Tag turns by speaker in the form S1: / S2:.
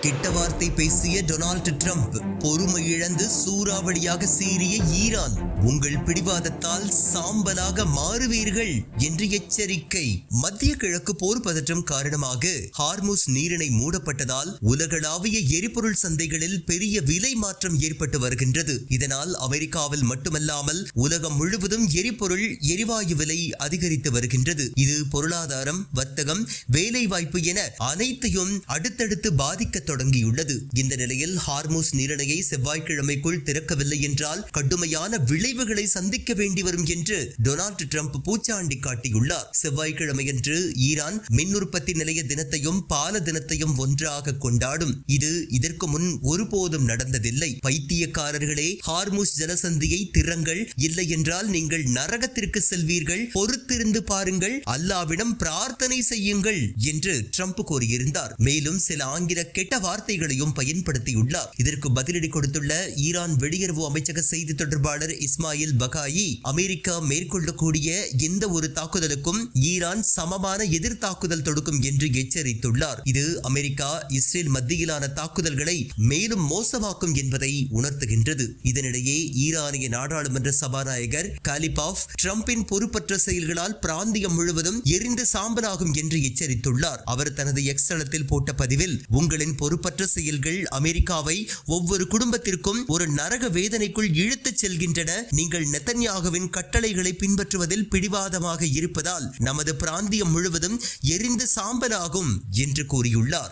S1: கெட்ட வார்த்தை பேசிய டொனால்டு டிரம்ப், பொறுமை இழந்து சூறாவளியாக சீறிய ஈரான், உங்கள் பிடிவாதத்தால் சாம்பலாக மாறுவீர்கள் என்று எச்சரிக்கை. மத்திய கிழக்கு போர் பதற்றம் காரணமாக ஹார்முஸ் நீரிணை மூடப்பட்டதால் உலகளாவிய எரிபொருள் சந்தைகளில் பெரிய விலை மாற்றம் ஏற்பட்டு வருகின்றது. இதனால் அமெரிக்காவில் மட்டுமல்லாமல் உலகம் முழுவதும் எரிபொருள் எரிவாயு விலை அதிகரித்து வருகின்றது. இது பொருளாதாரம், வர்த்தகம், வேலை வாய்ப்பு என அனைத்தையும் அடுத்தடுத்து பாதிக்க தொடங்கியுள்ளது. இந்த நிலையில் ஹார்முஸ் நீரிணையை செவ்வாய்க்கிழமைக்குள் திறக்கவில்லை என்றால் கடுமையான விளைவுகளை சந்திக்க வேண்டி வரும் என்று டொனால்டு டிரம்ப் பூச்சாண்டி காட்டியுள்ளார். செவ்வாய்க்கிழமையன்று ஈரான் மின் உற்பத்தி நிலைய தினத்தையும் பால தினத்தையும் ஒன்றாக கொண்டாடும். இது இதற்கு முன் ஒருபோதும் நடந்ததில்லை. பைத்தியக்காரர்களே, ஹார்முஸ் ஜலசந்தியை திறங்கள், இல்லை என்றால் நீங்கள் நரகத்திற்கு செல்வீர்கள், பொறுத்திருந்து பாருங்கள், அல்லாவிடம் பிரார்த்தனை செய்யுங்கள் என்று டிரம்ப் கூறியிருந்தார். மேலும் சில ஆங்கில கெட்ட வார்த்தைகளையும் பயன்படுத்தியுள்ளார். இதற்கு பதிலடி கொடுத்துள்ள ஈரான் வெளியுறவு அமைச்சக செய்தி தொடர்பாளர் இஸ்மாயில் பகாயி, அமெரிக்கா மேற்கொள்ளக்கூடிய எந்த ஒரு தாக்குதலுக்கும் ஈரான் சமமான எதிர் தாக்குதல் தொடுக்கும் என்று எச்சரித்துள்ளார். இது அமெரிக்கா இஸ்ரேல் மத்தியிலான தாக்குதல்களை மேலும் மோசமாக்கும் என்பதை உணர்த்துகின்றது. இதனிடையே ஈரானிய நாடாளுமன்ற சபாநாயகர் காலிபாஃப் டிரம்பின் பொறுப்பற்ற செயல்களால் பிராந்தியம் முழுவதும் எரிந்து சாம்பலாகும் என்று எச்சரித்துள்ளார். அவர் தனது எக்ஸ் தளத்தில் போட்ட பதிவில், உங்களின் பொறுப்பற்ற செயல்கள் அமெரிக்காவை ஒவ்வொரு குடும்பத்திற்கும் ஒரு நரக வேதனைக்குள் இழுத்துச் செல்கின்றன. நீங்கள் நெதன்யாகுவின் கட்டளைகளை பின்பற்றுவதில் பிடிவாதமாக இருப்பதால் நமது பிராந்தியம் முழுவதும் எரிந்து சாம்பலாகும் என்று கூறியுள்ளார்.